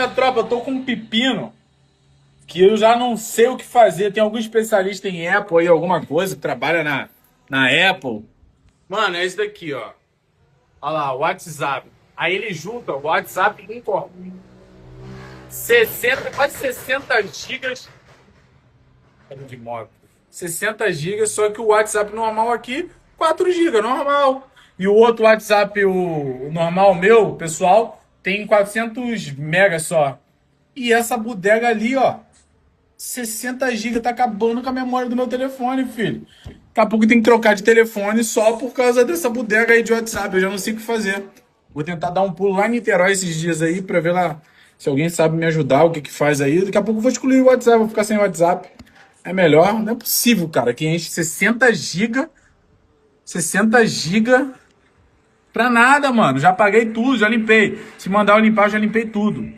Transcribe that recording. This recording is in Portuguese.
minha tropa, eu tô com um pepino que eu já não sei o que fazer. Tem algum especialista em Apple aí, alguma coisa, que trabalha na Apple. Mano, é esse daqui, ó. Olha lá, o WhatsApp. Aí ele junta o WhatsApp com 60, quase 60 gigas de moto. 60 gigas, só que o WhatsApp normal aqui, 4 gigas, normal. E o outro WhatsApp, o normal meu, pessoal, tem 400 megas só. E essa bodega ali, ó, 60 gigas, tá acabando com a memória do meu telefone, filho. Daqui a pouco tem que trocar de telefone só por causa dessa bodega aí de WhatsApp. Eu já não sei o que fazer. Vou tentar dar um pulo lá em Niterói esses dias aí pra ver lá se alguém sabe me ajudar, o que que faz aí. Daqui a pouco eu vou excluir o WhatsApp, vou ficar sem WhatsApp. É melhor. Não é possível, cara, que enche 60 giga pra nada, mano. Já paguei tudo, já limpei. Se mandar eu limpar, eu já limpei tudo.